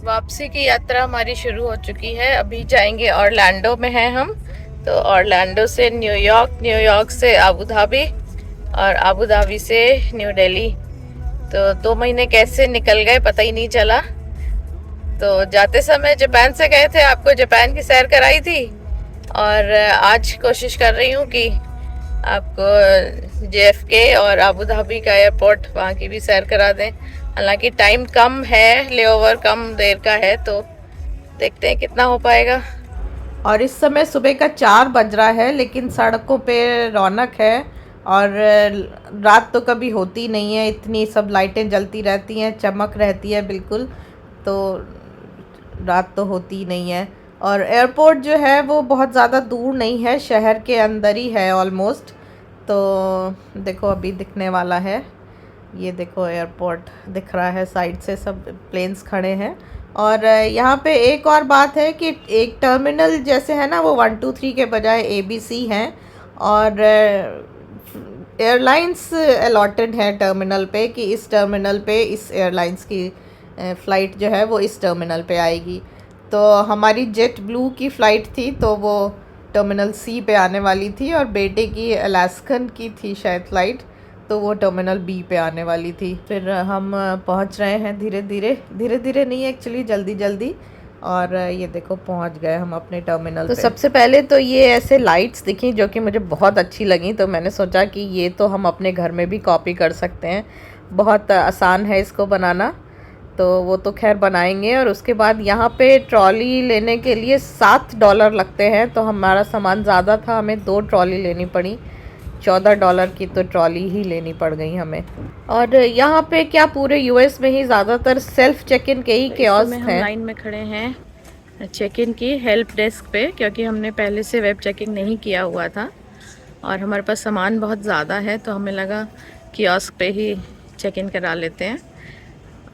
वापसी की यात्रा हमारी शुरू हो चुकी है। अभी जाएंगे, ऑरलैंडो में हैं हम। तो ऑरलैंडो से न्यूयॉर्क, न्यूयॉर्क से अबू धाबी और अबू धाबी से न्यू दिल्ली। तो 2 महीने कैसे निकल गए पता ही नहीं चला। तो जाते समय जापान से गए थे, आपको जापान की सैर कराई थी। और आज कोशिश कर रही हूँ कि आपको JFK और अबू धाबी का एयरपोर्ट, वहाँ की भी सैर करा दें। हालांकि टाइम कम है, लेओवर कम देर का है, तो देखते हैं कितना हो पाएगा। और इस समय सुबह का 4 बज रहा है, लेकिन सड़कों पे रौनक है। और रात तो कभी होती नहीं है, इतनी सब लाइटें जलती रहती हैं, चमक रहती है बिल्कुल। तो रात तो होती नहीं है। और एयरपोर्ट जो है वो बहुत ज़्यादा दूर नहीं है, शहर के अंदर ही है ऑलमोस्ट। तो देखो अभी दिखने वाला है। ये देखो एयरपोर्ट दिख रहा है, साइड से सब प्लेन्स खड़े हैं। और यहाँ पे एक और बात है कि एक टर्मिनल जैसे है ना, वो 1 2 3 के बजाय ABC हैं। और एयरलाइंस अलॉटेड है टर्मिनल पे कि इस टर्मिनल पे इस एयरलाइंस की फ़्लाइट जो है वो इस टर्मिनल पे आएगी। तो हमारी जेट ब्लू की फ़्लाइट थी, तो वो टर्मिनल C पे आने वाली थी। और बेटे की अलास्कन की थी शायद फ़्लाइट, तो वो टर्मिनल B पे आने वाली थी। फिर हम पहुंच रहे हैं धीरे धीरे नहीं, एक्चुअली जल्दी जल्दी। और ये देखो पहुंच गए हम अपने टर्मिनल पे। तो सबसे पहले तो ये ऐसे लाइट्स दिखी जो कि मुझे बहुत अच्छी लगी, तो मैंने सोचा कि ये तो हम अपने घर में भी कॉपी कर सकते हैं, बहुत आसान है इसको बनाना। तो वो तो खैर बनाएंगे। और उसके बाद यहाँ पे ट्रॉली लेने के लिए $7 लगते हैं, तो हमारा सामान ज़्यादा था, हमें 2 ट्रॉली लेनी पड़ी। $14 की तो ट्रॉली ही लेनी पड़ गई हमें। और यहाँ पे क्या पूरे US में ही ज़्यादातर सेल्फ चेक इन के ही कियोस्क हैं। हम लाइन में खड़े हैं चेक इन की हेल्प डेस्क पे, क्योंकि हमने पहले से वेब चेकिंग नहीं किया हुआ था और हमारे पास सामान बहुत ज़्यादा है, तो हमें लगा कियोस्क पे ही चेक इन करा लेते हैं।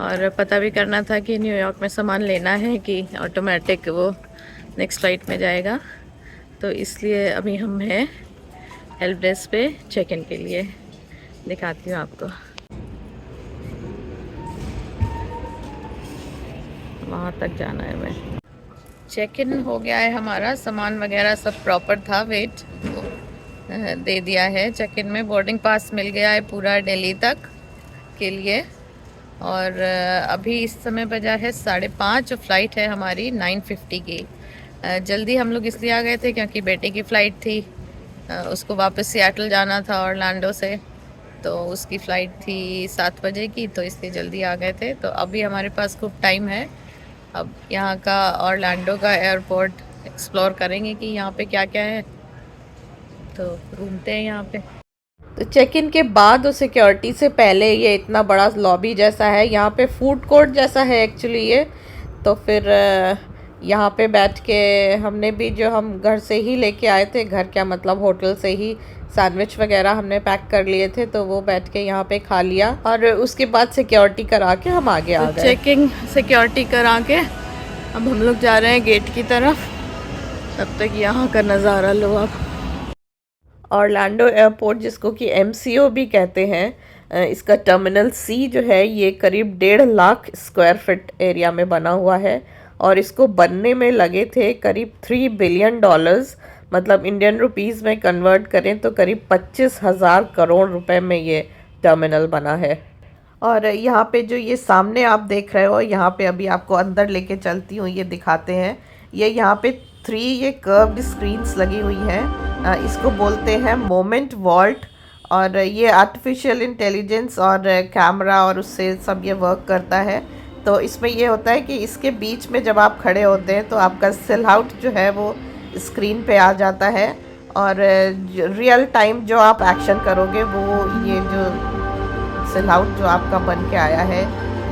और पता भी करना था कि न्यूयॉर्क में सामान लेना है कि ऑटोमेटिक वो नेक्स्ट फ्लाइट में जाएगा। तो इसलिए अभी हम हैं हेल्प डेस्क पे चेक इन के लिए। दिखाती हूँ आपको, वहाँ तक जाना है। मैं चेक इन हो गया है, हमारा सामान वगैरह सब प्रॉपर था, वेट दे दिया है। चेक इन में बोर्डिंग पास मिल गया है पूरा दिल्ली तक के लिए। और अभी इस समय बजा है 5:30, फ़्लाइट है हमारी 9:50 की। जल्दी हम लोग इसलिए आ गए थे क्योंकि बेटे की फ़्लाइट थी, उसको वापस सियाटल जाना था ऑरलैंडो से, तो उसकी फ़्लाइट थी 7 बजे की, तो इसलिए जल्दी आ गए थे। तो अभी हमारे पास खूब टाइम है। अब यहाँ का ऑरलैंडो का एयरपोर्ट एक्सप्लोर करेंगे कि यहाँ पे क्या क्या है, तो घूमते हैं यहाँ पे। तो चेक इन के बाद और सिक्योरिटी से पहले ये इतना बड़ा लॉबी जैसा है, यहाँ पे फूड कोर्ट जैसा है एक्चुअली ये। तो फिर यहाँ पे बैठ के हमने भी, जो हम घर से ही लेके आए थे, घर क्या मतलब होटल से ही सैंडविच वगैरह हमने पैक कर लिए थे, तो वो बैठ के यहाँ पे खा लिया। और उसके बाद सिक्योरिटी करा के हम आगे आ गए। चेकिंग सिक्योरिटी करा के अब हम लोग जा रहे हैं गेट की तरफ। तब तक यहाँ का नज़ारा लो आप। ऑरलैंडो एयरपोर्ट, जिसको कि MCO भी कहते हैं, इसका टर्मिनल C जो है ये करीब 1.5 लाख स्क्वायर फीट एरिया में बना हुआ है। और इसको बनने में लगे थे करीब $3 बिलियन, मतलब इंडियन रुपीस में कन्वर्ट करें तो करीब 25,000 करोड़ रुपए में ये टर्मिनल बना है। और यहाँ पे जो ये सामने आप देख रहे हो, यहाँ पे अभी आपको अंदर लेके चलती हूँ, ये दिखाते हैं। ये यहाँ पे 3 ये कर्व्ड स्क्रीन्स लगी हुई हैं, इसको बोलते हैं मोमेंट वॉल्ट। और ये आर्टिफिशियल इंटेलिजेंस और कैमरा और उससे सब ये वर्क करता है। तो इसमें ये होता है कि इसके बीच में जब आप खड़े होते हैं तो आपका सेल आउट जो है वो स्क्रीन पे आ जाता है। और रियल टाइम जो आप एक्शन करोगे, वो ये जो सेल आउट जो आपका बन के आया है,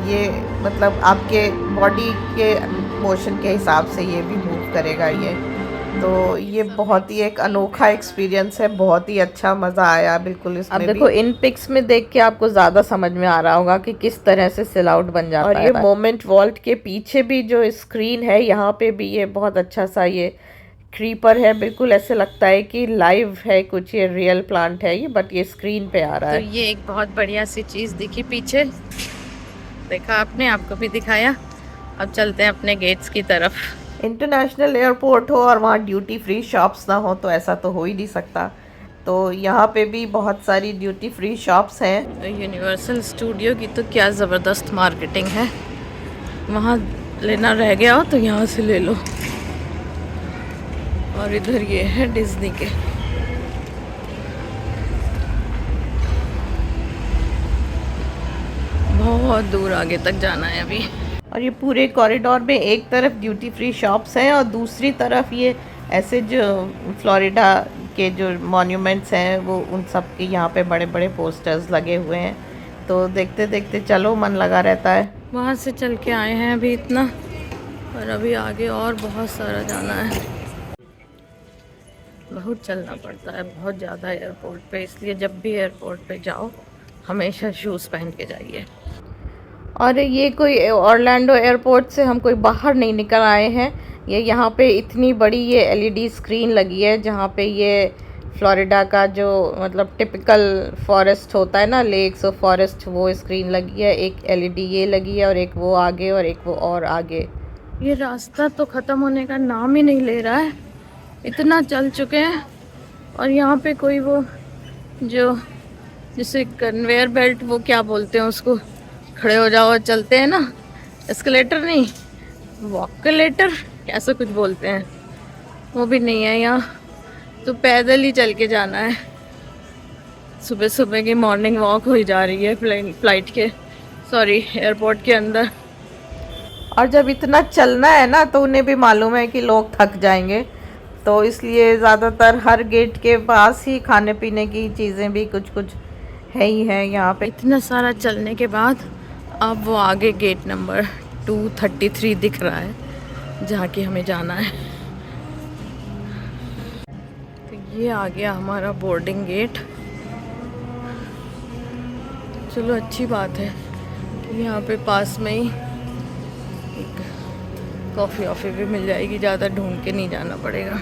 ये मतलब आपके बॉडी के मोशन के हिसाब से ये भी मूव करेगा ये। तो ये बहुत ही एक अनोखा एक्सपीरियंस है, बहुत ही अच्छा मज़ा आया बिल्कुल इसमें। अब देखो इन पिक्स में देख के आपको ज़्यादा समझ में आ रहा होगा कि किस तरह से सेल आउट बन जाता है। और ये मोमेंट वॉल्ट के पीछे भी जो स्क्रीन है, यहाँ पे भी ये बहुत अच्छा सा ये क्रीपर है, बिल्कुल ऐसे लगता है कि लाइव है कुछ, ये रियल प्लांट है ये, बट ये स्क्रीन पे आ रहा है। तो ये एक बहुत बढ़िया सी चीज़ दिखी पीछे, देखा आपने, आपको भी दिखाया। अब चलते हैं अपने गेट्स की तरफ। इंटरनेशनल एयरपोर्ट हो और वहाँ ड्यूटी फ्री शॉप्स ना हो तो ऐसा तो हो ही नहीं सकता। तो यहाँ पे भी बहुत सारी ड्यूटी फ्री शॉप्स हैं। यूनिवर्सल स्टूडियो की तो क्या ज़बरदस्त मार्केटिंग है, वहाँ लेना रह गया हो तो यहाँ से ले लो। और इधर ये है डिज्नी के। बहुत दूर आगे तक जाना है अभी। और ये पूरे कॉरिडोर में एक तरफ ड्यूटी फ्री शॉप्स हैं और दूसरी तरफ ये ऐसे जो फ्लोरिडा के जो मॉन्यूमेंट्स हैं वो उन सब के यहाँ पे बड़े बड़े पोस्टर्स लगे हुए हैं। तो देखते देखते चलो मन लगा रहता है। वहाँ से चल के आए हैं अभी इतना, और अभी आगे और बहुत सारा जाना है। बहुत चलना पड़ता है, बहुत ज़्यादा एयरपोर्ट पे, इसलिए जब भी एयरपोर्ट पे जाओ हमेशा शूज़ पहन के जाइए। और ये कोई ऑरलैंडो एयरपोर्ट से हम कोई बाहर नहीं निकल आए हैं। ये यहाँ पे इतनी बड़ी ये एलईडी स्क्रीन लगी है जहाँ पे ये फ्लोरिडा का जो मतलब टिपिकल फॉरेस्ट होता है ना, लेक्स और फॉरेस्ट, वो स्क्रीन लगी है। एक एलईडी ये लगी है और एक वो आगे और एक वो और आगे। ये रास्ता तो ख़त्म होने का नाम ही नहीं ले रहा है, इतना चल चुके हैं। और यहाँ पे कोई वो जो जिसे कन्वेयर बेल्ट, वो क्या बोलते हैं उसको, खड़े हो जाओ चलते हैं ना, एस्केलेटर नहीं, वॉकलेटर ऐसा कुछ बोलते हैं, वो भी नहीं है यहाँ। तो पैदल ही चल के जाना है। सुबह सुबह की मॉर्निंग वॉक हो जा रही है फ्लाइट के, सॉरी एयरपोर्ट के अंदर। और जब इतना चलना है ना तो उन्हें भी मालूम है कि लोग थक जाएंगे, तो इसलिए ज़्यादातर हर गेट के पास ही खाने पीने की चीज़ें भी कुछ कुछ है ही है यहाँ पे। इतना सारा चलने के बाद अब वो आगे गेट नंबर 233 दिख रहा है जहाँ की हमें जाना है। तो ये आ गया हमारा बोर्डिंग गेट। चलो अच्छी बात है कि यहाँ पे पास में ही एक कॉफ़ी वॉफ़ी भी मिल जाएगी, ज़्यादा ढूंढ के नहीं जाना पड़ेगा।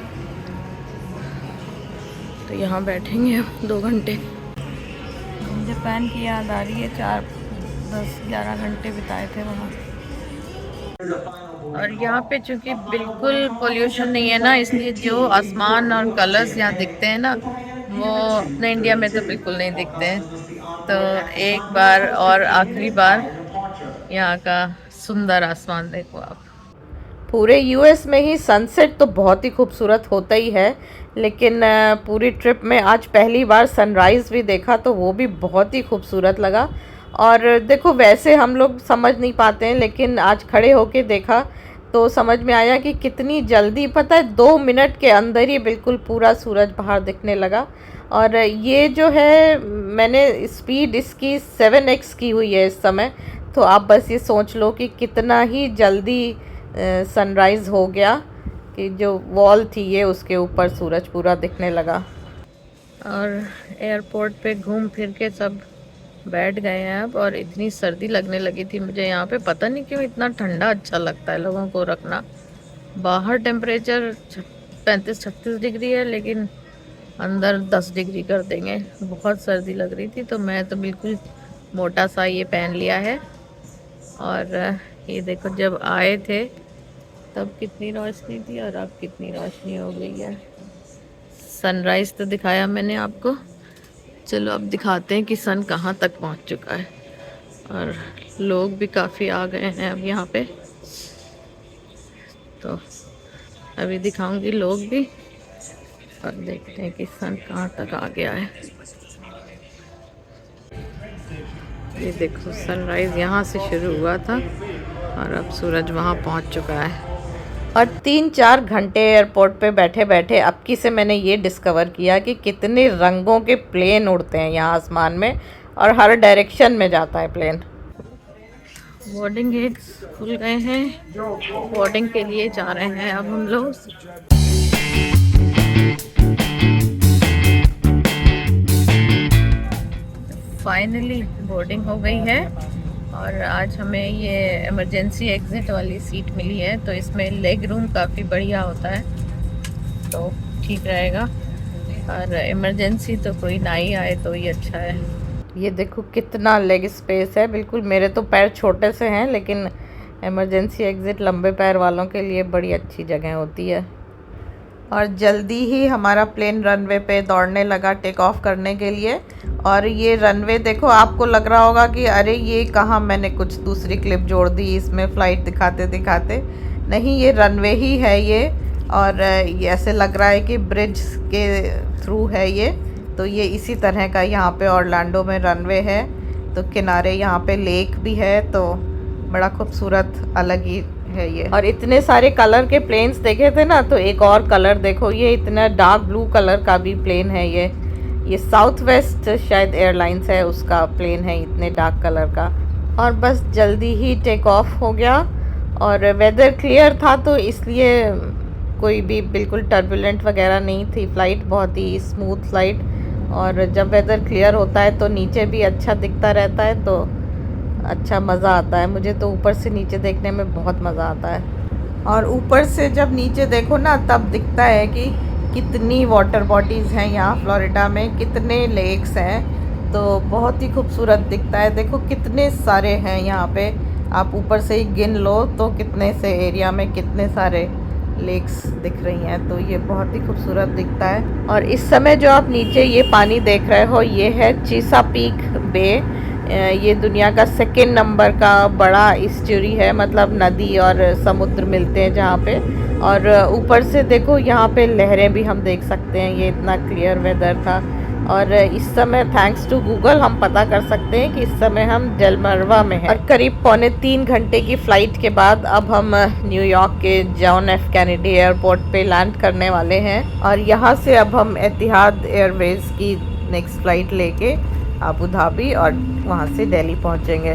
तो यहाँ बैठेंगे अब 2 घंटे। जापान की याद आ रही है, 4-10-11 घंटे बिताए थे वहाँ। और यहाँ पे चूँकि बिल्कुल पोल्यूशन नहीं है ना, इसलिए जो आसमान और कलर्स यहाँ दिखते हैं ना, वो अपने इंडिया में तो बिल्कुल नहीं दिखते हैं। तो एक बार और आखिरी बार यहाँ का सुंदर आसमान देखो आप। पूरे यूएस में ही सनसेट तो बहुत ही खूबसूरत होता ही है, लेकिन पूरी ट्रिप में आज पहली बार सनराइज़ भी देखा तो वो भी बहुत ही खूबसूरत लगा। और देखो वैसे हम लोग समझ नहीं पाते हैं, लेकिन आज खड़े होके देखा तो समझ में आया कि कितनी जल्दी, पता है 2 मिनट के अंदर ही बिल्कुल पूरा सूरज बाहर दिखने लगा। और ये जो है मैंने स्पीड इसकी 7x की हुई है इस समय, तो आप बस ये सोच लो कि कितना ही जल्दी सनराइज़ हो गया कि जो वॉल थी ये उसके ऊपर सूरज पूरा दिखने लगा। और एयरपोर्ट पे घूम फिर के सब बैठ गए हैं अब, और इतनी सर्दी लगने लगी थी मुझे यहाँ पे, पता नहीं क्यों इतना ठंडा अच्छा लगता है लोगों को रखना। बाहर टेम्परेचर 35-36 डिग्री है, लेकिन अंदर 10 डिग्री कर देंगे। बहुत सर्दी लग रही थी, तो मैं तो बिल्कुल मोटा सा ये पहन लिया है। और ये देखो जब आए थे तब कितनी रोशनी थी और अब कितनी रोशनी हो गई है। सनराइज़ तो दिखाया मैंने आपको, चलो अब दिखाते हैं कि सन कहाँ तक पहुँच चुका है। और लोग भी काफ़ी आ गए हैं अब यहाँ पे, तो अभी दिखाऊंगी लोग भी, और देखते हैं कि सन कहाँ तक आ गया है। ये देखो सनराइज़ यहाँ से शुरू हुआ था और अब सूरज वहाँ पहुँच चुका है। और 3-4 घंटे एयरपोर्ट पे बैठे बैठे अब की से मैंने ये डिस्कवर किया कि कितने रंगों के प्लेन उड़ते हैं यहाँ आसमान में, और हर डायरेक्शन में जाता है प्लेन। बोर्डिंग गेट्स खुल गए हैं, बोर्डिंग के लिए जा रहे हैं अब हम लोग। फाइनली बोर्डिंग हो गई है, और आज हमें ये इमरजेंसी एग्ज़िट वाली सीट मिली है, तो इसमें लेग रूम काफ़ी बढ़िया होता है, तो ठीक रहेगा। और इमरजेंसी तो कोई ना ही आए तो ही अच्छा है। ये देखो कितना लेग स्पेस है, बिल्कुल मेरे तो पैर छोटे से हैं, लेकिन इमरजेंसी एग्ज़िट लंबे पैर वालों के लिए बड़ी अच्छी जगह होती है। और जल्दी ही हमारा प्लेन रनवे पे दौड़ने लगा टेक ऑफ करने के लिए। और ये रनवे देखो, आपको लग रहा होगा कि अरे ये कहाँ मैंने कुछ दूसरी क्लिप जोड़ दी इसमें फ़्लाइट दिखाते दिखाते। नहीं, ये रनवे ही है ये। और ये ऐसे लग रहा है कि ब्रिज के थ्रू है ये। तो ये इसी तरह का यहाँ पे ऑरलैंडो में रनवे है। तो किनारे यहाँ पे लेक भी है, तो बड़ा खूबसूरत अलग ही है ये। और इतने सारे कलर के प्लेन्स देखे थे ना, तो एक और कलर देखो, ये इतना डार्क ब्लू कलर का भी प्लेन है ये साउथ वेस्ट शायद एयरलाइंस है, उसका प्लेन है इतने डार्क कलर का। और बस जल्दी ही टेक ऑफ हो गया। और वेदर क्लियर था, तो इसलिए कोई भी बिल्कुल टर्बुलेंट वगैरह नहीं थी फ़्लाइट, बहुत ही स्मूथ फ़्लाइट। और जब वेदर क्लियर होता है तो नीचे भी अच्छा दिखता रहता है, तो अच्छा मज़ा आता है। मुझे तो ऊपर से नीचे देखने में बहुत मज़ा आता है। और ऊपर से जब नीचे देखो ना, तब दिखता है कि कितनी वाटर बॉडीज़ हैं यहाँ फ्लोरिडा में, कितने लेक्स हैं। तो बहुत ही खूबसूरत दिखता है। देखो कितने सारे हैं यहाँ पे, आप ऊपर से ही गिन लो तो कितने से एरिया में कितने सारे लेक्स दिख रही हैं। तो ये बहुत ही खूबसूरत दिखता है। और इस समय जो आप नीचे ये पानी देख रहे हो, ये है चीसापीक बे। ये दुनिया का सेकेंड नंबर का बड़ा ईस्चुरी है, मतलब नदी और समुद्र मिलते हैं जहाँ पे। और ऊपर से देखो यहाँ पे लहरें भी हम देख सकते हैं। ये इतना क्लियर वेदर था। और इस समय थैंक्स टू गूगल हम पता कर सकते हैं कि इस समय हम डेलमरवा में हैं। और करीब 2.25 घंटे की फ़्लाइट के बाद अब हम न्यूयॉर्क के जॉन एफ कैनेडी एयरपोर्ट पे लैंड करने वाले हैं। और यहाँ से अब हम एतिहाद एयरवेज़ की नेक्स्ट फ़्लाइट लेके अबू धाबी और वहाँ से दिल्ली पहुँचेंगे।